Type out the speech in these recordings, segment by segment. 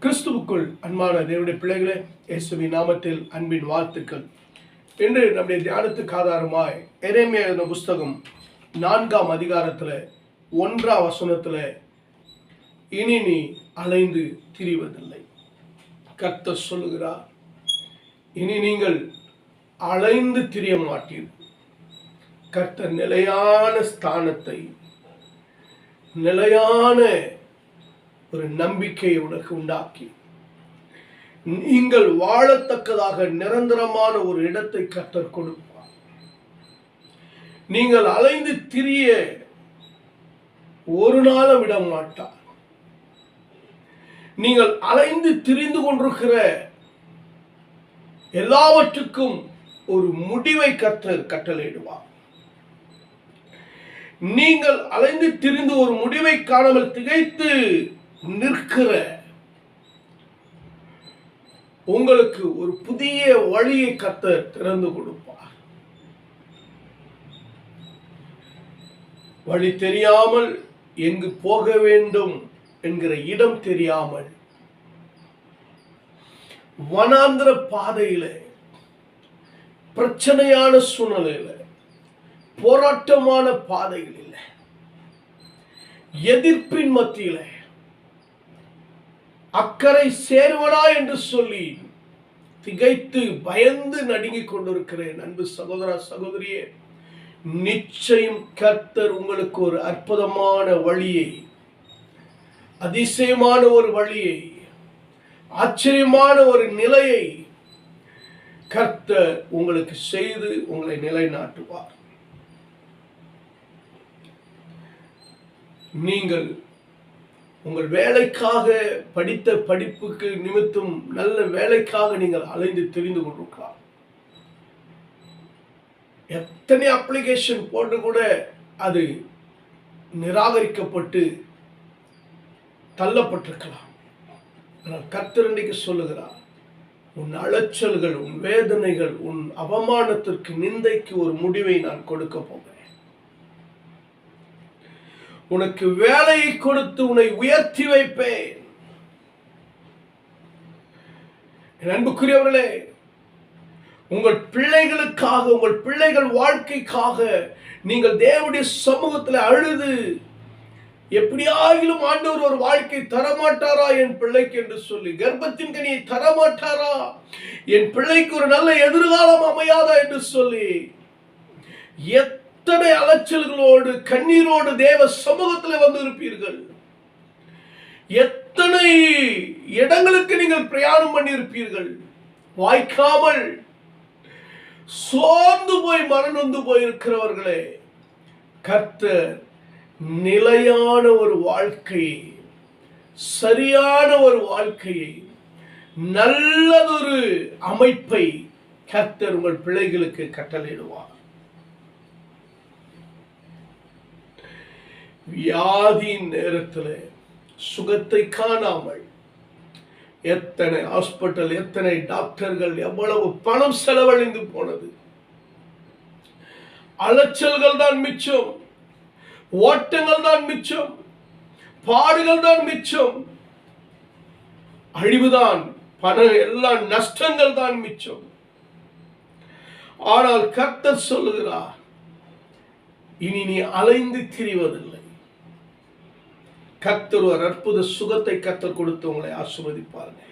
கிறிஸ்துவுக்குள் அன்பான தேவனுடைய பிள்ளைகளே, இயேசுவின் நாமத்தில் அன்பின் வாழ்த்துக்கள். இன்று நம்முடைய தியானத்துக்கு ஆதாரமாய் எரேமியா எழுதின புஸ்தகம் 4ஆம் அதிகாரத்தில் 1ஆம் வசனத்தில், இனி நீ அலைந்து திரிவதில்லை. கர்த்தர் சொல்லுகிறார், இனி நீங்கள் அலைந்து திரிய மாட்டீர்கள். கர்த்தர் நிலையான ஸ்தானத்தை, நிலையான ஒரு நம்பிக்கையை உனக்கு உண்டாக்கி நீங்கள் வாழத்தக்கதாக நிரந்தரமான ஒரு இடத்தை கர்த்தர் கொடுப்பார். நீங்கள் அலைந்து திரிய ஒரு நாளும் விட மாட்டார். நீங்கள் அலைந்து திரிந்து கொண்டிருக்கிற எல்லாவற்றுக்கும் ஒரு முடிவை கர்த்தர் கட்டளையிடுவார். நீங்கள் அலைந்து திரிந்து ஒரு முடிவை காணாமல் திகைத்து நிற்கிற உங்களுக்கு ஒரு புதிய வழியை கர்த்தர் திறந்து கொடுப்பார். வழி தெரியாமல் எங்கு போக வேண்டும் என்கிற இடம் தெரியாமல் வனாந்திர பாதையில, பிரச்சனையான சூழ்நிலையில, போராட்டமான பாதைகளில், எதிர்ப்பின் மத்தியில அக்கறை சேர்வனா என்று சொல்லி திகைத்து பயந்து நடுங்கிக் கொண்டிருக்கிறேன். அன்பு சகோதர சகோதரியே, நிச்சயம் கர்த்தர் உங்களுக்கு ஒரு அற்புதமான வழியை, அதிசயமான ஒரு வழியை, ஆச்சரியமான ஒரு நிலையை கர்த்தர் உங்களுக்கு செய்து உங்களை நிலைநாட்டுவார். நீங்கள் உங்கள் வேலைக்காக படித்த படிப்புக்கு நிமித்தம் நல்ல வேலைக்காக நீங்கள் அலைந்து தெரிந்து கொண்டிருக்கலாம். எத்தனை அப்ளிகேஷன் போட்டு கூட அது நிராகரிக்கப்பட்டு தள்ளப்பட்டிருக்கலாம். ஆனால் கர்த்தர் இன்றைக்கு சொல்லுகிறார், உன் அலைச்சல்கள், உன் வேதனைகள், உன் அவமானத்திற்கு, நிந்தைக்கு ஒரு முடிவை நான் கொடுக்க போகிறேன். உனக்கு வேலையை கொடுத்து உன்னை உயர்த்தி வைப்பேன். அன்புக்குரியவர்களே, உங்கள் பிள்ளைகளுக்காக, உங்கள் பிள்ளைகள் வாழ்க்கைக்காக நீங்கள் தேவனுடைய சமூகத்தில் அழுது, எப்படியாகிலும் ஆண்டவர் ஒரு வாழ்க்கை தரமாட்டாரா என் பிள்ளைக்கு என்று சொல்லி, கர்ப்பத்தின் கனியை தரமாட்டாரா, என் பிள்ளைக்கு ஒரு நல்ல எதிர்காலம் அமையாதா என்று சொல்லி, எத்தனை அலைச்சல்களோடு கண்ணீரோடு தேவ சமூகத்தில் வந்து இருப்பீர்கள். எத்தனை இடங்களுக்கு நீங்கள் பிரயாணம் பண்ணி இருப்பீர்கள். வாய்க்காமல் சோர்ந்து போய் மனநொந்து போயிருக்கிறவர்களே, கர்த்தர் நிலையான ஒரு வாழ்க்கையை, சரியான ஒரு வாழ்க்கையை, நல்லதொரு அமைப்பை கர்த்தர் உங்கள் பிள்ளைகளுக்கு கட்டளையிடுவார். வியாதியின் நேரத்தில் சுகத்தை காணாமல் எத்தனை ஹாஸ்பிட்டல், எத்தனை டாக்டர்கள், எவ்வளவு பணம் செலவழிந்து போனது. அலைச்சல்கள் தான் மிச்சம், ஓட்டங்கள் தான் மிச்சம், பாடுகள் தான் மிச்சம், அழிவுதான், பணம் எல்லாம் நஷ்டங்கள் தான் மிச்சம். ஆனால் கர்த்தர் சொல்லுகிறார், இனி நீ அலைந்து திரிவதில்லை. கர்த்தர் ஒரு அற்புத சுகத்தை கர்த்தர் கொடுத்து உங்களை ஆசீர்வதிப்பாருங்க.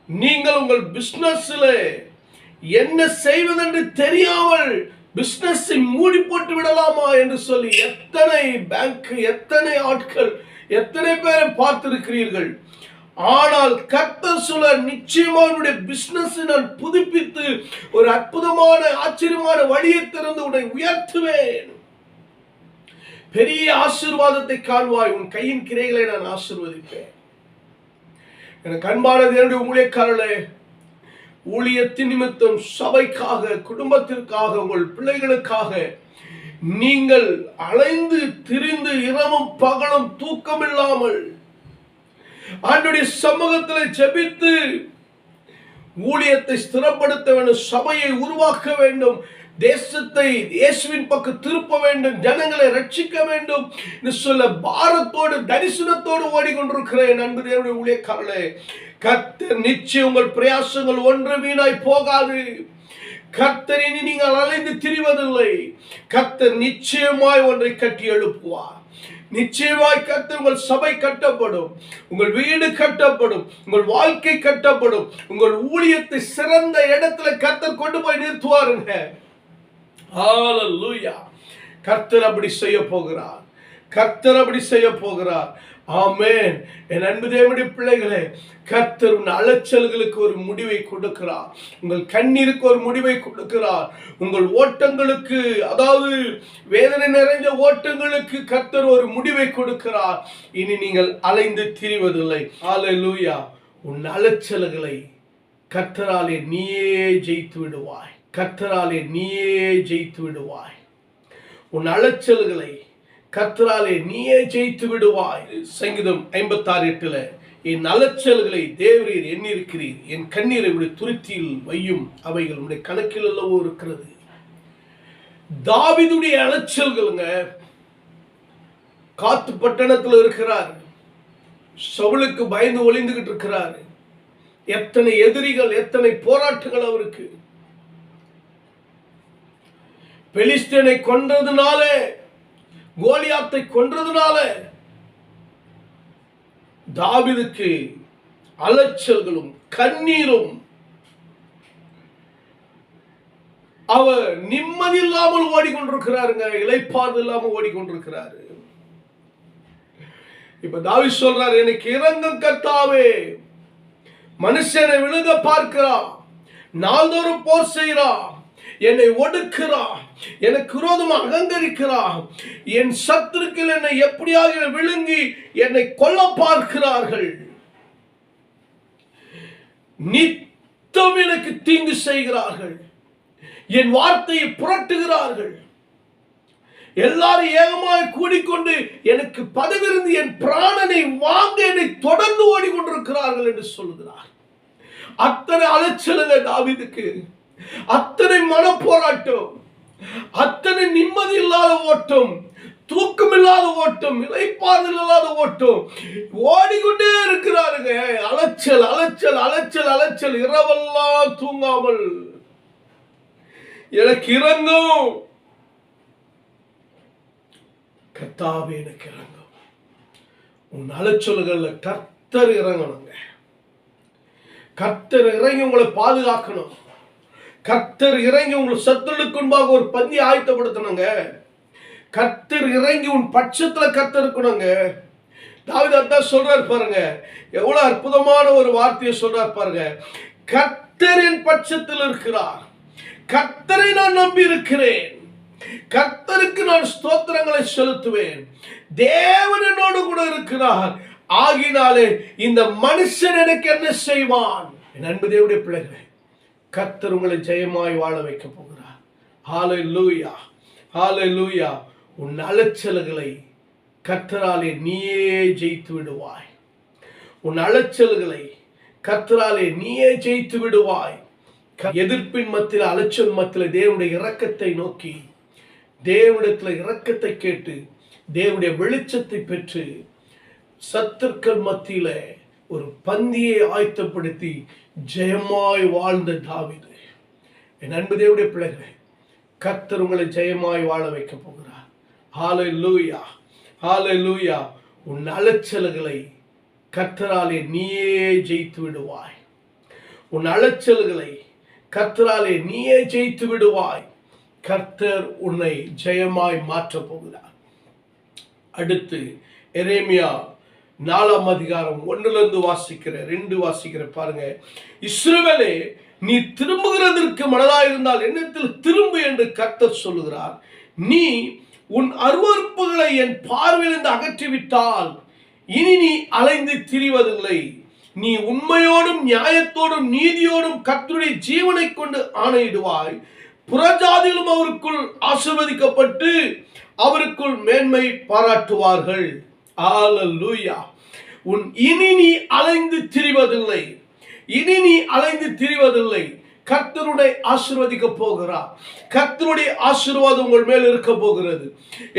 நீங்கள் உங்கள் பிசினஸ்ல என்ன செய்வதென்று தெரியாமல் பிசினஸை மூடி போட்டு விடலாமா என்று சொல்லி எத்தனை பேங்க், எத்தனை ஆட்கள், எத்தனை பேரை பார்த்திருக்கிறீர்கள். ஆனால் கர்த்தர் சொல்ல, நிச்சயமா உன்னுடைய பிசினஸ் நான் புதுப்பித்து ஒரு அற்புதமான ஆச்சரியமான வழியை திறந்து உன்னை உயர்த்துவேன். பெரிய ஆசீர்வாதத்தை காண்பாய். உன் கையின் கிரைகளை நான் ஆசீர்வதிப்பேன். எனக்கு அன்பான தேவனுடைய ஊழியக்காரர்களே, ஊழியத்தின் நிமித்தம், சபைக்காக, குடும்பத்திற்காக, உங்கள் பிள்ளைகளுக்காக நீங்கள் அலைந்து திரிந்து இரவும் பகலும் தூக்கமில்லாமல் ஆண்டவருடைய சமூகத்தில் ஜெபித்து ஊழியத்தை ஸ்திரப்படுத்த வேண்டும், சபையை உருவாக்க வேண்டும், தேசத்தை இயேசுவின் பக்கம் திருப்ப வேண்டும், ஜனங்களை ரட்சிக்க வேண்டும் என்று சொல்ல பாரத்தோடு தரிசனத்தோடு ஓடிக்கொண்டிருக்கிறேன். அன்பு தேவனுடைய ஊழியக்காரர்களே, கர்த்தர் நிச்சயம் உங்கள் பிரயாசங்கள் ஒன்று வீணாய் போகாது. கர்த்தர் இனி நீங்கள் அலைந்து திரிவதில்லை. கர்த்தர் நிச்சயமாய் ஒன்றை கட்டி எழுப்புவார். நிச்சயமாய் கர்த்தர் உங்கள் சபை கட்டப்படும், உங்கள் வீடு கட்டப்படும், உங்கள் வாழ்க்கை கட்டப்படும், உங்கள் ஊழியத்தை சிறந்த இடத்துல கர்த்தர் கொண்டு போய் நிறுத்துவாருங்க. ஹல்லேலூயா. கர்த்தர் அப்படி செய்ய போகிறார். கர்த்தர் அப்படி செய்ய போகிறார். ஆமென். என் அன்பு தேவனுடைய பிள்ளைகளே, கர்த்தர் உன் அலைச்சல்களுக்கு ஒரு முடிவை கொடுக்கிறார். உங்கள் கண்ணீருக்கு ஒரு முடிவை கொடுக்கிறார். உங்கள் ஓட்டங்களுக்கு, அதாவது வேதனை நிறைந்த ஓட்டங்களுக்கு கர்த்தர் ஒரு முடிவை கொடுக்கிறார். இனி நீங்கள் அலைந்து திரிவதில்லை. ஹல்லேலூயா. உன் அலைச்சல்களை கர்த்தராலே நீயே ஜெயித்து விடுவாய். கர்த்தராலே நீயே ஜெயித்து விடுவாய். உன் அலைச்சல்களை கர்த்தராலே நீயே ஜெயித்து விடுவாய். சங்கீதம் 56:8 என் அலைச்சல்களை தேவரீர் எண்ணிருக்கிறீர், என் கண்ணீரை உடைய துருத்தியில் வையும், அவைகள் உடைய கணக்கில் அல்லவோ இருக்கிறது. தாவீதுடைய அலைச்சல்களுங்க. காத்து பட்டணத்தில் இருக்கிறார், சவுலுக்கு பயந்து ஒளிந்துகிட்டு இருக்கிறார். எத்தனை எதிரிகள், எத்தனை போராட்டங்கள் அவருக்கு. பெலிஸ்தீனை கொன்றதுனால, கோலியாத்தை கொன்றதுனால தாவீதுக்கு அலைச்சல்களும் கண்ணீரும். அவர் நிம்மதி இல்லாமல் ஓடிக்கொண்டிருக்கிறாருங்க, இளைப்பாறுதல் இல்லாமல் ஓடிக்கொண்டிருக்கிறாரு. இப்ப தாவீது சொல்றாரு, எனக்கு இரங்கும் கர்த்தாவே. மனுஷனை விழுங்க பார்க்கிறான், நாள்தோறும் போர் செய்கிறான், என்னை ஒடுக்கிறான், எனக்கு விரோதமாக அகங்கரிக்கிறான், என் சத்துருக்கள் என்னை எப்படியாக விழுங்கி என்னை கொல்ல பார்க்கிறார்கள், நித்தம் எனக்கு தீங்கு செய்கிறார்கள், என் வார்த்தையை புரட்டுகிறார்கள், எல்லாரும் ஏகமாய் கூடிக்கொண்டு எனக்கு பதவியிருந்து என் பிராணனை வாங்க என்னை தொடர்ந்து ஓடிக்கொண்டிருக்கிறார்கள் என்று சொல்லுகிறார். அத்தனை அலைச்சலுங்க தாவீதுக்கு, அத்தனை மன போராட்டம், அத்தனை நிம்மதி இல்லாத ஓட்டம், தூக்கம் இல்லாத ஓட்டம், இளைப்பாறுதல் இல்லாத ஓட்டம், ஓடிக்கொண்டே இருக்கிறாருங்க. அலைச்சல் அலைச்சல் அலைச்சல் அலைச்சல், இரவெல்லாம் தூங்காமல். எனக்கு இறங்கும் கர்த்தாவே, எனக்கு இறங்கும். உன் அலைச்சல்கள்ல கர்த்தர் இறங்கணுங்க. கர்த்தர் இறங்கி உங்களை பாதுகாக்கணும். கர்த்தர் இறங்கி உங்கள் சத்துருவுக்கு முன்பாக ஒரு பந்தி ஆயத்தப்படுத்தணுங்க. கர்த்தர் இறங்கி உன் பட்சத்துல கர்த்தர் இருக்கணுங்க. தாவீது அதான் சொல்றாரு பாருங்க, எவ்வளவு அற்புதமான ஒரு வார்த்தையை சொல்றாரு பாருங்க. கர்த்தர் என் பட்சத்தில் இருக்கிறார், கர்த்தரை நான் நம்பி இருக்கிறேன், கர்த்தருக்கு நான் ஸ்தோத்திரங்களை செலுத்துவேன், தேவன் என்னோடு கூட இருக்கிறார், ஆகினாலே இந்த மனுஷன் எனக்கு என்ன செய்வான். என் அன்பு தேவனுடைய பிள்ளைகளே, கர்த்தர் உங்களை ஜெயமாய் வாழ வைக்க போகிறார். ஹல்லேலூயா, ஹல்லேலூயா. உன் அலைச்சல்களை கர்த்தராலே நீயே ஜெயித்து விடுவாய். உன் அலைச்சல்களை கர்த்தராலே நீயே ஜெயித்து விடுவாய். எதிர்ப்பின் மத்தியில், அலைச்சல் மத்தியில் தேவனுடைய இரக்கத்தை நோக்கி, தேவனிடத்தில் இரக்கத்தை கேட்டு, தேவனுடைய வெளிச்சத்தை பெற்று, சத்துருக்கள் மத்தியில ஒரு பந்தியை ஆயத்தப்படுத்தி ஜெயமாய் வாழ்ந்த தாவீது. என் அன்பு தேவனுடைய பிள்ளைகளே, கர்த்தர் உங்களை ஜெயமாய் வாழ வைக்க போகிறார். ஹல்லேலூயா, ஹல்லேலூயா. உன் அலைச்சல்களை கர்த்தராலே நீயே ஜெயித்து விடுவாய். உன் அலைச்சல்களை கர்த்தராலே நீயே ஜெயித்து விடுவாய். கர்த்தர் உன்னை ஜெயமாய் மாற்ற போகிறார். அடுத்து எரேமியா 4:1 வாசிக்கிற 2 வாசிக்கிற பாருங்க. இஸ்ரவேலே, நீ திரும்புகிறதற்கு மனதாயிருந்தால் என்னிடத்தில் திரும்பு என்று கர்த்தர் சொல்லுகிறார். நீ உன் அருவருப்புகளை என் பார்வையிலிருந்து அகற்றிவிட்டால் இனி நீ அலைந்து திரிவதில்லை. நீ உண்மையோடும் நியாயத்தோடும் நீதியோடும் கர்த்தருடைய ஜீவனை கொண்டு ஆணையிடுவாய். புறஜாதிகளும் அவருக்குள் ஆசீர்வதிக்கப்பட்டு அவருக்குள் மேன்மை பாராட்டுவார்கள். ஹல்லேலூயா. இனி நீ அலைந்து திரிவதில்லை, இனி நீ அலைந்து திரிவதில்லை. கர்த்தருடைய ஆசீர்வதிக்க போகிறார். கர்த்தருடைய ஆசீர்வாதம் உங்கள் மேல் இருக்க போகிறது.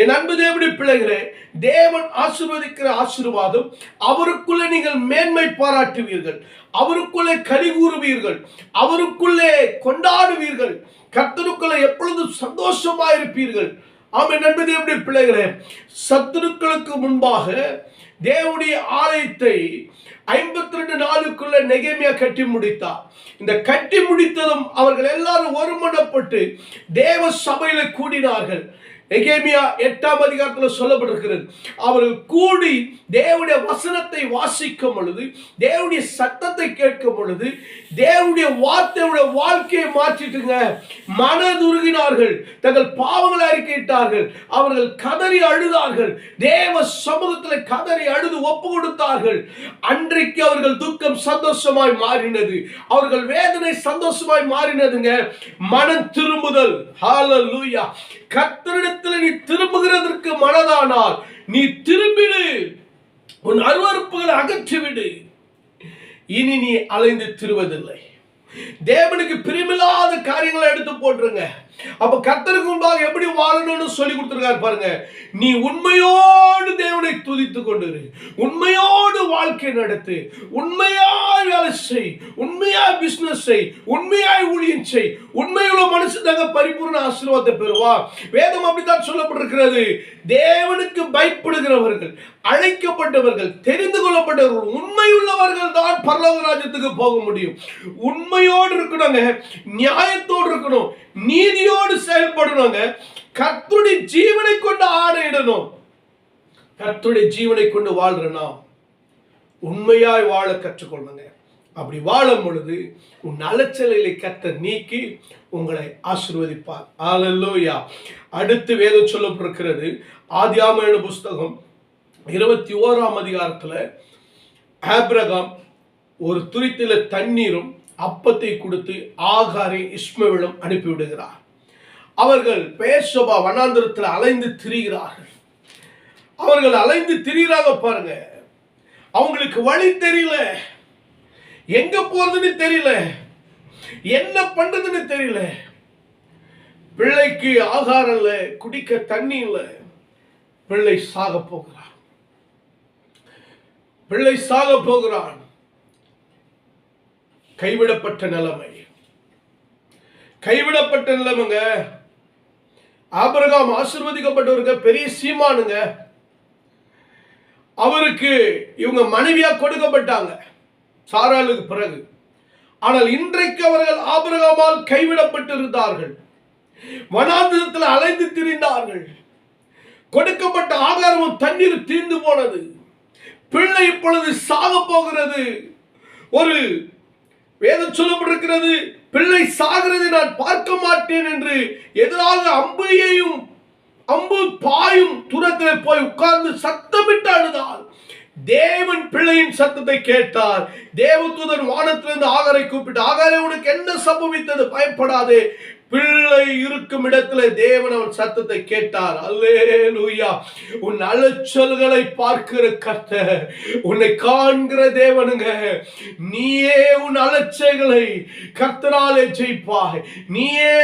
என் அன்பு தேவனுடைய பிள்ளைகளே, தேவன் ஆசீர்வதிக்கிற ஆசீர்வாதம், அவருக்குள்ளே நீங்கள் மேன்மை பாராட்டுவீர்கள், அவருக்குள்ளே கனி கூறுவீர்கள், அவருக்குள்ளே கொண்டாடுவீர்கள், கர்த்தருக்குள்ளே எப்பொழுதும் சந்தோஷமாயிருப்பீர்கள். ஆமென். அன்பு தேவனுடைய பிள்ளைகளே, சத்துருக்களுக்கு முன்பாக தேவனுடைய ஆலயத்தை 52 நாளுக்குள்ள நெகேமியா கட்டி முடித்தார். இந்த கட்டி முடித்ததும் அவர்கள் எல்லாரும் ஒருமனப்பட்டு தேவ சபையில கூடினார்கள். நெகேமியா 8ஆம் அதிகாரத்தில் சொல்லப்பட்டிருக்கிறது. அவர்கள் கூடி தேவனுடைய வசனத்தை வாசிக்கும் பொழுது, தேவனுடைய சத்தத்தை கேட்கும் பொழுது, தேவனுடைய வார்த்தையுடைய வாழ்க்கையை மாற்றிட்டுங்க மனதுருகினார்கள். தங்கள் பாவங்களை அறிக்கையிட்டார்கள். அவர்கள் கதறி அழுதார்கள். தேவ சமூகத்தில் கதறி அழுது ஒப்பு கொடுத்தார்கள். அன்றைக்கு அவர்கள் துக்கம் சந்தோஷமாய் மாறினது. அவர்கள் வேதனை சந்தோஷமாய் மாறினதுங்க. மனம் திரும்புதல். ஹல்லேலூயா. கர்த்தரிடத்தில் நீ திரும்புகிறதற்கு மனதானால் நீ திரும்பிடு, உன் அருவருப்புகளை அகற்றிவிடு. இனி நீ அலைந்து திருவதில்லை. தேவனுக்கு பிரியமில்லாத காரியங்களை எடுத்து போட்டுருங்க. அப்ப கர்த்தருக்கு முன்பாக எப்படி வாழணும்னு சொல்லி கொடுத்திருக்காரு பாருங்க. நீ உண்மையோடு தேவனை துதித்துக் கொண்டிரு, உண்மையோடு வாழ்க்கை நடத்து, உண்மையாய் வேலை செய், உண்மையாய் பிசினஸ் செய், உண்மையாய் ஊழியம் செய். உண்மையுள்ள மனுஷன் தாங்க பரிபூர்ண ஆசீர்வாதத்தை பெறுவார். வேதம் அப்படித்தான் சொல்லப்பட்டிருக்கிறது. தேவனுக்கு பயப்படுகிறவர்கள், அழைக்கப்பட்டவர்கள், தெரிந்து கொள்ளப்பட்டவர்கள், உண்மையுள்ளவர்கள் தான் பரலோக ராஜ்யத்துக்கு போக முடியும். உண்மையோடு இருக்கணுங்க, நியாயத்தோடு இருக்கணும், நீதியோடு செயல்படணுங்க. கர்த்தருடைய ஜீவனை கொண்டு ஆணையிடணும். கர்த்தருடைய ஜீவனை கொண்டு வாழ்றனா உண்மையாய் வாழ கற்றுக்கொள்ளுங்க. அப்படி வாழும் பொழுது உன் அலைச்சலை கர்த்தர் நீக்கி உங்களை ஆசீர்வதிப்பார். ஹல்லேலூயா. அடுத்து வேதம் சொல்லப்பட்டிருக்கிறது. ஆதியாகம புஸ்தகம் 21ஆம் அதிகாரத்துல ஆபிரகாம் ஒரு துருத்தில தண்ணீரும் அப்பத்தை கொடுத்து ஆகாரை இஸ்மவேலும் அனுப்பிவிடுகிறார். அவர்கள் பெயர்செபா வனாந்திரத்தில் அலைந்து திரிகிறார்கள். அவர்கள் அலைந்து திரிகிறாங்க பாருங்க. அவங்களுக்கு வழி தெரியல, எங்க போறதுன்னு தெரியல, என்ன பண்றதுன்னு தெரியல. பிள்ளைக்கு ஆகாரம் இல்ல, குடிக்க தண்ணி இல்ல. பிள்ளை சாக போகிறான். பிள்ளை சாக போகிறான். கைவிடப்பட்ட நிலைமை, கைவிடப்பட்ட நிலைமைங்க. ஆபிரகாம் ஆசீர்வதிக்கப்பட்டவருங்க, பெரிய சீமானுங்க. அவருக்கு இவங்க மனைவியா கொடுக்கப்பட்டாங்க சாராளுக்கு பிறகு. ஆனால் இன்றைக்கு அவர்கள் ஆபிரகாமால் கைவிடப்பட்டிருந்தார்கள். வனாந்திரத்தில் அலைந்து திரிந்தார்கள். கொடுக்கப்பட்ட ஆகாரமும் தண்ணீர் தீர்ந்து போனது. பிள்ளை இப்பொழுது சாக போகிறது. ஒரு வேதம் சொல்லப்பட்டிருக்கிறது, பிள்ளை சாகிறது நான் பார்க்க மாட்டேன் என்று எதிராக அம்பு பாயும் தூரத்தில் போய் உட்கார்ந்து சத்தமிட்டு அழுதாள். தேவன் பிள்ளையின் சத்தத்தை கேட்டார். தேவதூதன் வானத்திலிருந்து ஆகாரை கூப்பிட்டு, ஆகாரே உனக்கு என்ன சம்பவித்தது? பயப்படாதே. பிள்ளை இருக்கும் இடத்துல தேவன் அவன் சத்தத்தை கேட்டார். அல்லேலூயா. உன் அலைச்சல்களை பார்க்கிற கர்த்தர், உன்னை காண்கிற தேவனுங்க. நீயே உன் அலைச்சல்களை கர்த்தராலே ஜெயிப்பாய். நீயே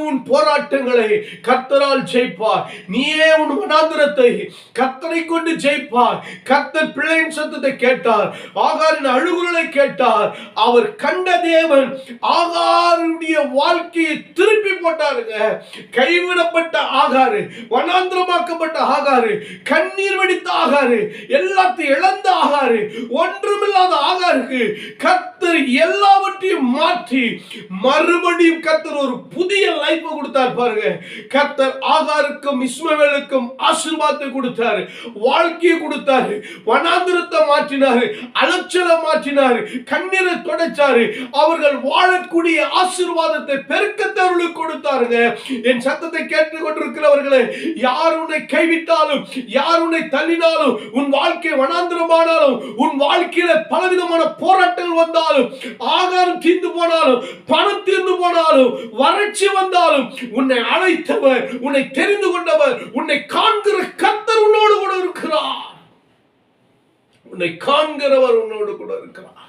உன் போராட்டங்களை கர்த்தரால் ஜெயிப்பாய். நீயே உன் வனாந்திரத்தை கர்த்தரை கொண்டு ஜெயிப்பாய். கர்த்தர் பிள்ளையின் சத்தத்தை கேட்டார். ஆகாரின் அழுகுரலை கேட்டார். அவர் கண்ட தேவன் ஆகாருடைய வாழ்க்கையை திருப்பி போட்டாருங்க. கைவிடப்பட்ட ஆகாரு, வனாந்திரமாக்கப்பட்ட ஆகாரு, கண்ணீர் வடித்த ஆகாரு, எல்லாத்தையும் இழந்த ஆகாரு, ஒன்றுமில்லாத ஆகாருக்கு கர்த்தர் எல்லாவற்றையும் மாற்றி மறுபடியும் கர்த்தர் ஒரு புதிய லைஃப் கொடுத்தார் பாருங்க. கர்த்தர் ஆகாருக்கும் இஸ்மவேலுக்கும் ஆசீர்வாதத்தை கொடுத்தாரு, வாழ்க்கையை கொடுத்தாரு, வனாந்திரத்தை மாற்றினாரு, அலைச்சலை மாற்றினாரு, கண்ணீரை துடைச்சாரு. அவர்கள் வாழக்கூடிய ஆசீர்வாதத்தை பெருக்கத்தை கொடுத்தாருங்க. என் சத்தத்தை கேட்டுக் கொண்டிருக்கிறவர்களே, யார் உன்னை கைவிட்டாலும், யார் உன்னை தள்ளினாலும், உன் வாழ்க்கை வனாந்திரமானாலும், உன் வாழ்க்கையில பலவிதமான போராட்டங்கள் வந்தாலும், ஆகாரம் தீர்ந்து போனாலும், பணம் தீர்ந்து போனாலும், வறட்சி வந்தாலும், உன்னை அழைத்தவர், உன்னை தெரிந்து கொண்டவர், உன்னை காண்கிற கர்த்தர் உன்னோடு கூட இருக்கிறார். உன்னை காண்கிறவர் உன்னோடு கூட இருக்கிறார்.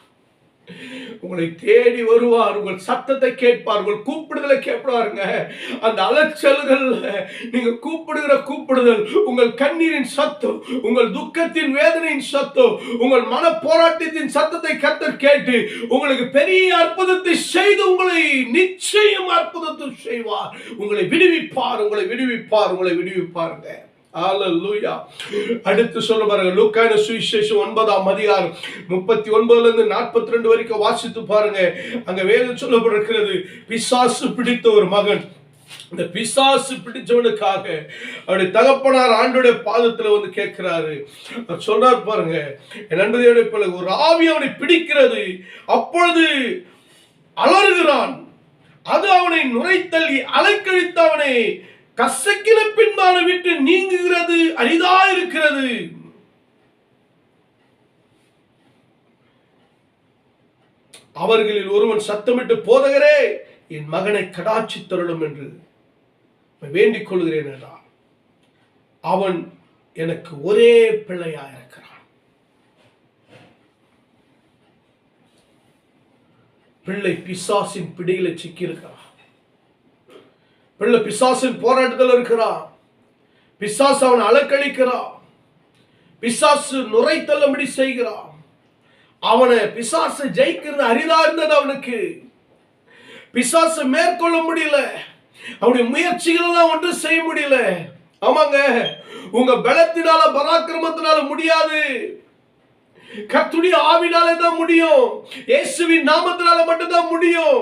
உங்களை தேடி வருவார், உங்கள் சத்தத்தை கேட்பார், உங்கள் கூப்பிடுதலை கேட்பாருங்க. அந்த அலைச்சல்கள், நீங்க கூப்பிடுகிற கூப்பிடுதல், உங்கள் கண்ணீரின் சத்தம், உங்கள் துக்கத்தின் வேதனையின் சத்தம், உங்கள் மன போராட்டத்தின் சத்தத்தை கர்த்தர் கேட்டு உங்களுக்கு பெரிய அற்புதத்தை செய்து உங்களை நிச்சயம் அற்புதத்தை செய்வார். உங்களை விடுவிப்பார், உங்களை விடுவிப்பார், உங்களை விடுவிப்பாருங்க. ஹalleluya. அடுத்து சொல்ல பாருங்க, லூக்கான சுவிசேஷம் 9ஆம் அதிகாரம் 39ல இருந்து 42 வரைக்கும் வாசித்து பாருங்க. அங்க வேதம் சொல்லப்பட்டிருக்கிறது, பிசாசு பிடித்த ஒரு மகன். இந்த பிசாசு பிடிச்சவனுக்காக அவருடைய தகப்பனார் ஆண்டோடைய பாதத்துல வந்து கேட்கிறாரு. சொல்றாரு பாருங்க, என் நண்பதையோட பிள்ளை, ஒரு ஆவி அவனை பிடிக்கிறது, அப்பொழுது அலறுகிறான், அது அவனை நுரைத்தள்ளி அலைக்கழித்து அவனை கசக்கின பின்பான விட்டு நீங்குகிறது அரிதா இருக்கிறது. அவர்களில் ஒருவன் சத்தமிட்டு, போதகரே, என் மகனை கடாட்சி தருளும் என்று வேண்டிக் கொள்கிறேன் என்றார். அவன் எனக்கு ஒரே பிள்ளையா இருக்கிறான். பிள்ளை பிசாசின் பிடியில சிக்கி இருக்கிறான். பிள்ளை பிசாசின் போராட்டத்தில் இருக்கிறான். பிசாசு அவன் அலக்கழிக்கிறான். பிசாசு நுரைத்தள்ளும்படி செய்கிறான். அவனை பிசாசு ஜெயிக்கிறது அரிதா இருந்தது அவனுக்கு. பிசாசு மேற்கொள்ள முடியல. அவனுடைய முயற்சிகள் எல்லாம் ஒன்றும் செய்ய முடியல. ஆமாங்க, உங்க பலத்தினால பராக்கிரமத்தினால முடியாது. கர்த்தருடைய ஆவினாலே தான் முடியும். இயேசுவின் நாமத்தினால மட்டும் தான் முடியும்.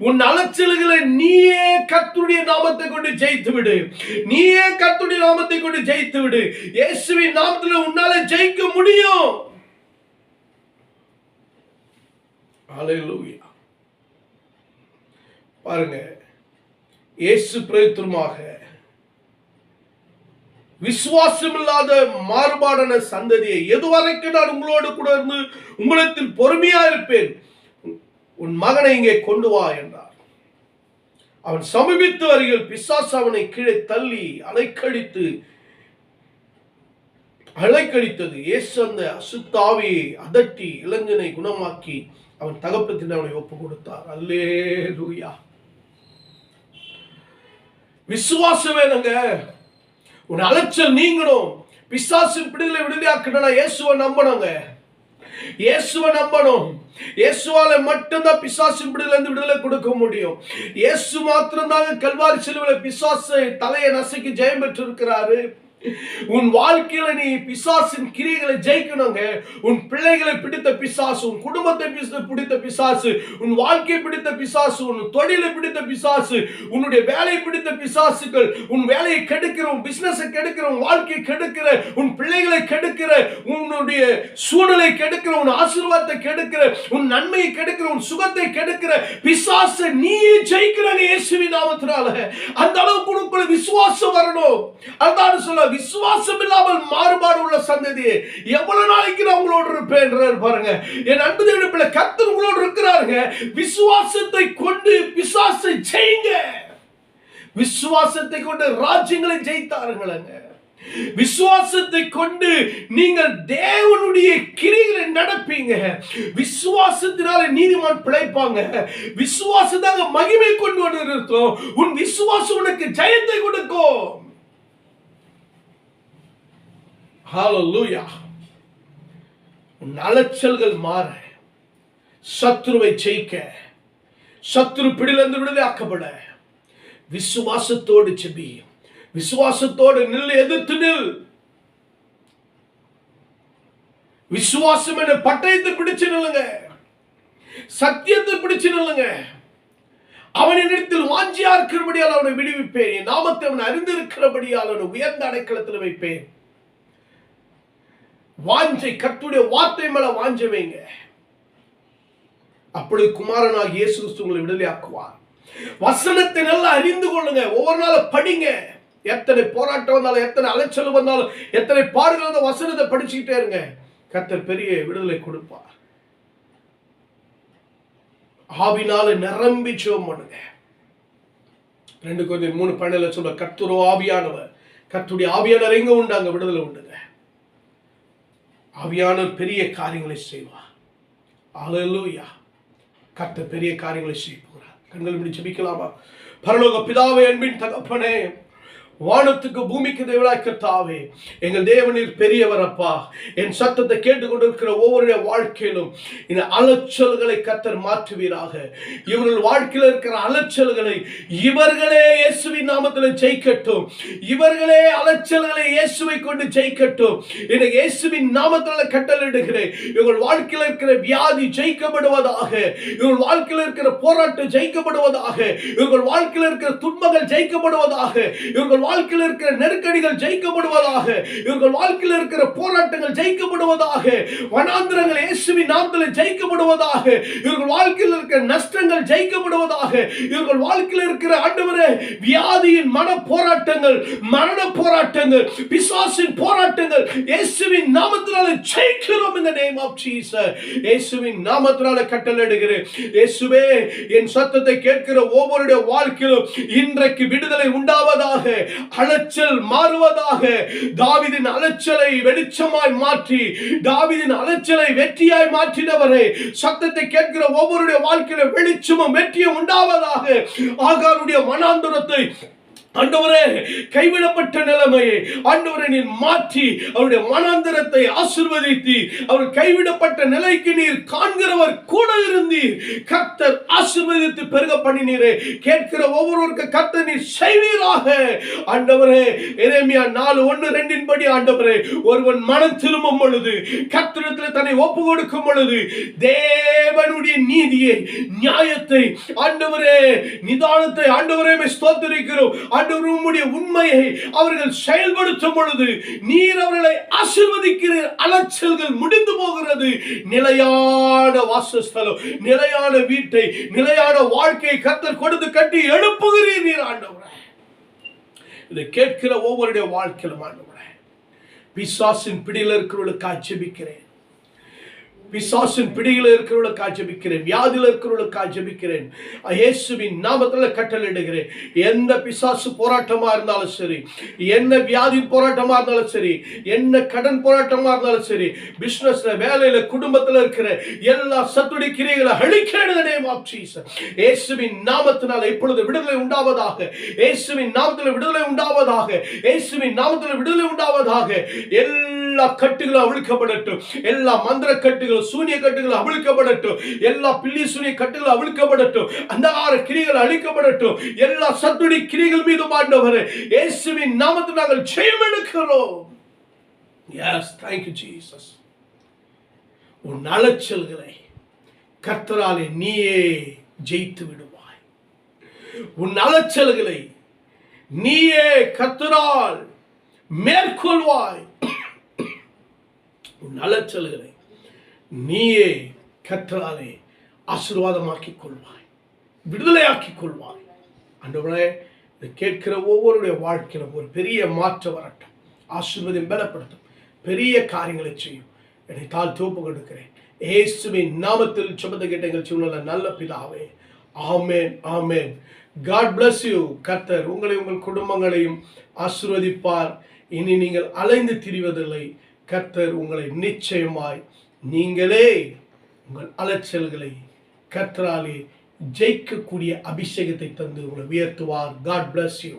உன் அலைச்சல்களை நீயே கர்த்தருடைய நாமத்தை கொண்டு ஜெயித்து விடு. நீயே கர்த்தருடைய நாமத்தை கொண்டு ஜெயித்து விடு. இயேசுவின் நாமத்திலே உன்னால ஜெயிக்க முடியும். ஹalleluya. பாருங்க, இயேசு பிரேத்துமாக விசுவாசம் இல்லாத மாறுபாடான சந்ததியை எதுவரைக்கும் நான் உங்களோடு கூட இருந்து உங்களிடத்தில் பொறுமையா இருப்பேன், உன் மகனை இங்கே கொண்டு வா என்றார். அவன் சமீபித்து வருகில் பிசாசு அவனை கீழே தள்ளி அலைக்கழித்தது. இயேசு அந்த அசுத்தாவியை அதட்டி இளைஞனை குணமாக்கி அவன் தகப்பத்தின் அவனை ஒப்பு கொடுத்தார். அல்லேலூயா. விசுவாசம் வேணுங்க. உன் அலைச்சல் நீங்கணும். பிசாசின் பிடிகளை விடுதலையாக்கணும். இயேசுவை நம்பணுங்க. இயேசுவை நம்பணும். இயேசுவால மட்டும்தான் பிசாசின் பிடியில இருந்து விடுதலை கொடுக்க முடியும். இயேசு மாத்திரம் தான் கல்வாரி சிலுவையில் பிசாசை தலையை நசுக்கி ஜெயம் பெற்று இருக்கிறாரு. உன் வாழ்க்கையில நீ பிசாசின் கிரியைகளை ஜெயிக்கணுங்க. உன் பிள்ளைகளை பிடித்த பிசாசு, உன் குடும்பத்தை பிடித்த பிசாசு, உன் வாழ்க்கையை பிடித்த பிசாசு, உன் தொழிலை பிடித்த பிசாசு, உன்னுடைய வேலையை பிடித்த பிசாசுகள், உன் வேலையை கெடுக்கிற, உன் பிசினஸை கெடுக்கிற, உன் வாழ்க்கையை கெடுக்கிற, உன் பிள்ளைகளை கெடுக்கிற, உன்னுடைய சூழலை கெடுக்கிற, உன் ஆசீர்வாதத்தை கெடுக்கிற, உன் நன்மையை கெடுக்கிற, உன் சுகத்தை கெடுக்கிற பிசாசை நீ ஜெயிக்கிறாங்க இயேசுவின் நாமத்தினால. அந்த அளவுக்கு உனக்குள்ள விசுவாசம் வரணும். அதான் சொல்ல, விசுவாசம் இல்லாமல் மாறுபாடு உள்ள சந்ததியே எவ்வளவு நாளைக்கு நான் உங்களோடு இருப்பேன் பாருங்க. என் அன்பு தேவனுடைய பிள்ளை, கர்த்தர் உங்களோடு இருக்கிறாருங்க. விசுவாசத்தை கொண்டு பிசாசை ஜெயிங்க. விசுவாசத்தை கொண்டு ராஜ்யங்களை ஜெயித்தாருங்களங்க. விசுவாசத்தை கொண்டு நீங்கள் தேவனுடைய கிரியைகளை நடப்பீங்க. விசுவாசத்தினால நீதிமான் பிழைப்பாங்க. விசுவாசத்தாங்க மகிமை கொண்டு வந்து நிறுத்தும். உன் விசுவாசம் உனக்கு ஜெயத்தை கொடுக்கும். ஹalleluya. உன் அலைச்சல்கள் மாற, சத்துருவை ஜெயிக்க, சத்துரு பிடியிலிருந்து விடுதலையாக்கப்பட விசுவாசத்தோடு ஜெபி. விசுவாசத்தோடு நில், எதிர்த்து நில். விசுவாசம் என்ற பட்டயத்தை பிடிச்சு நில்லுங்க. சத்தியத்தை பிடிச்சு நில்லுங்க. அவனிடத்தில் வாஞ்சியா இருக்கிறபடியால் அவனை விடுவிப்பேன். என் நாமத்தை அவன் அறிந்திருக்கிறபடியால் அவனை உயர்ந்த அடைக்கலத்தில் வைப்பேன். வாஞ்சை, கர்த்தருடைய வார்த்தை மேல வாஞ்சை வைங்க. அப்படி குமாரனாகிய இயேசு கிறிஸ்து உங்களை விடுதலையாக்குவார். வசனத்தை நல்லா அறிந்து கொள்ளுங்க. ஒவ்வொரு நாளும் படிங்க. எத்தனை போராட்டம் வந்தாலும், எத்தனை அலைச்சல் வந்தாலும், எத்தனை பாடுகள் வந்தாலும் வசனத்தை படிச்சுக்கிட்டே இருங்க. கர்த்தர் பெரிய விடுதலை கொடுப்பார். ஆவினால நிரம்பி ஜெபம் பண்ணுங்க. 2 Corinthians 3:12 சொல்ல, கர்த்தர் ஆவியானவர். கர்த்தருடைய ஆவியானவர் எங்க உண்டு, அங்க விடுதலை உண்டுங்க. ஆவியானவர் பெரிய காரியங்களை செய்வார். ஹalleluya. கர்த்தர் பெரிய காரியங்களை செய்ய போகிறார். கண்கள் இப்படி ஜெபிக்கலாமா? பரலோக பிதாவே, அன்பின் தகப்பனே, வானத்துக்கு பூமிக்கு தேவனாய் கர்த்தாவே, எங்கள் தேவனீர் பெரியவர் அப்பா. என் சத்தத்தை கேட்டுக்கொண்டிருக்கிற ஒவ்வொருடைய வாழ்க்கையிலும் இந்த அலைச்சல்களை கர்த்தர் மாற்றுவீராக. இவர்கள் வாழ்க்கையில் இருக்கிற அலைச்சல்களை இவர்களே இயேசுவின் நாமத்தில் ஜெயிக்கட்டும். இவர்களே அலைச்சல்களை இயேசுவை கொண்டு ஜெயிக்கட்டும். எனக்கு இயேசுவின் நாமத்தில் கட்டளையிடுகிறேன். இவர்கள் வாழ்க்கையில் இருக்கிற வியாதி ஜெயிக்கப்படுவதாக. இவர்கள் வாழ்க்கையில் இருக்கிற போராட்டம் ஜெயிக்கப்படுவதாக. இவர்கள் வாழ்க்கையில் இருக்கிற துன்பங்கள் ஜெயிக்கப்படுவதாக. இவர்கள் வாழ்க்கையில் இருக்கிற நெருக்கடிகள் ஜெயிக்கப்படுவதாக. இவர்கள் வாழ்க்கையில் இருக்கிற போராட்டங்கள் ஜெயிக்கப்படுவதாக. வனாந்திரங்கள் இயேசுவின் நாமத்தில் ஜெயிக்கப்படுவதாக. இவர்கள் வாழ்க்கையில் இருக்கிற நஷ்டங்கள் ஜெயிக்கப்படுவதாக. இவர்கள் வாழ்க்கையில் இருக்கிற ஆண்டவரே வியாதியின் மன போராட்டங்கள், மரண போராட்டங்கள், பிசாசின் போராட்டங்கள் இயேசுவின் நாமத்தினால ஜெயிக்கிறோம். in the name of Jesus. இயேசுவின் நாமத்தினால கட்டளையிடுகிறேன். இயேசுவே, என் சத்தத்தை கேட்கிற ஒவ்வொருடைய வாழ்க்கையிலும் இன்றைக்கு விடுதலை உண்டாவதாக. அலைச்சல் மாறுவதாக. தாவீதின் அலைச்சலை வெளிச்சமாய் மாற்றி, தாவீதின் அலைச்சலை வெற்றியாய் மாற்றினவரே, சத்தத்தை கேட்கிற ஒவ்வொருடைய வாழ்க்கையில வெளிச்சமும் வெற்றியும் உண்டாவதாக. ஆகாருடைய வனாந்தரத்தை ஆண்டவரே, கைவிடப்பட்ட நிலைமையை ஆண்டவரே நீர் மாற்றி அவருடைய வனாந்தரத்தை ஆசீர்வதித்து அவர் கைவிடப்பட்ட நிலைக்கு நீர் காண்கிறவர் கூட இருந்தீர். கர்த்தர் ஆசீர்வதித்து பெருக பண்ணினீரே. கேட்கிற ஒவ்வொருவருக்கு கர்த்தர் நீர் செய்வீராக. ஆண்டவரே, எரேமியா 4:1-2 படி ஆண்டவரே, ஒருவன் மனம் திரும்பும் பொழுது, கர்த்தரிடத்தில் தன்னை ஒப்பு கொடுக்கும் பொழுது, தேவனுடைய நீதியை, நியாயத்தை, ஆண்டவரே நிதானத்தை ஆண்டவரே ஸ்தோத்திரிக்கிறோம். உம்முடைய உண்மையை அவர்கள் செயல்படுத்தும் பொழுது நீர் அவர்களை ஆசீர்வதிக்கிறீர். அலைச்சல்கள் முடிந்து போகிறது. நிலையான வாசஸ்தலம், நிலையான வீட்டை, நிலையான வாழ்க்கையை கர்த்தர் கொடுத்து கட்டி எழுப்புகிறீர் நீர் ஆண்டவரே. இதை கேட்கிற ஒவ்வொருடைய வாழ்க்கையிலும் ஆண்டவரே, பிசாசின் பிடியில் இருக்கிறவர்களுக்கு ஜெபிக்கிறேன். பிசாசின் பிடியில் இருக்கிறவர்களுக்கு ஜெபிக்கிறேன். வியாதியில் இருக்கிறவர்களுக்கு ஜெபிக்கிறேன். இயேசுவின் நாமத்தில் கட்டளையிடுகிறேன். எந்த பிசாசு போராட்டமா இருந்தாலும் சரி, என்ன வியாதி போராட்டமா இருந்தாலும் சரி, என்ன கடன் போராட்டமா இருந்தாலும் சரி, பிசினஸ்ல, வேலையில, குடும்பத்தில் இருக்கிற எல்லா சத்துடைய கிரியைகளை அழிக்கிறேன். in the name of Jesus. இயேசுவின் நாமத்தினால் இப்பொழுது விடுதலை உண்டாவதாக. இயேசுவின் நாமத்தில் விடுதலை உண்டாவதாக. இயேசுவின் நாமத்தில் விடுதலை உண்டாவதாக. எல்லா கட்டுகளும் அவிழ்க்கப்படட்டும். எல்லா மந்திர கட்டுகள், சூனிய கட்டுகள் அவிழ்க்கப்படட்டும். எல்லா பில்லி சூனிய கட்டுகள் அவிழ்க்கப்படட்டும். அந்தகார கிரிகள் அழிக்கப்படட்டும். எல்லா சத்துடி கிரிகள் மீது ஆண்டவரே இயேசுவின் நாமத்தில் நாங்கள் ஜெயம் எடுக்கிறோம். Yes, thank you Jesus. உன் அலைச்சல்களை கர்த்தராலே நீயே ஜெயித்து விடுவாய். உன் அலைச்சல்களை நீயே கர்த்தரால் மேற்கொள்வாய். உன் அலைச்சல்களை நீயே கர்த்தராலே ஆசீர்வாதமாக்கிக் கொள்வாய், விடுதலையாக்கிக் கொள்வாய். ஆண்டவரே, இதை கேட்கிற ஒவ்வொருடைய வாழ்க்கையிலும் ஒரு பெரிய மாற்றம் வரட்டும். ஆசீர்வாதம் பலப்படுத்தும். பெரிய காரியங்களை செய்யும். என்னை தாழ்த்தி ஒப்புக் கொடுக்கிறேன். இயேசுவின் நாமத்தில் ஜெபத்தை கேட்ட எங்கள் ஜீவனுள்ள நல்ல பிதாவே, ஆமென், ஆமென். God bless you. கர்த்தர் உங்களை, உங்கள் குடும்பங்களையும் ஆசீர்வதிப்பார். இனி நீங்கள் அலைந்து திரிவதில்லை. கர்த்தர் உங்களை நிச்சயமாய், நீங்களே உங்கள் அலைச்சல்களை கர்த்தராலே ஜெயிக்கக்கூடிய அபிஷேகத்தை தந்து உங்களை உயர்த்துவார். God bless you.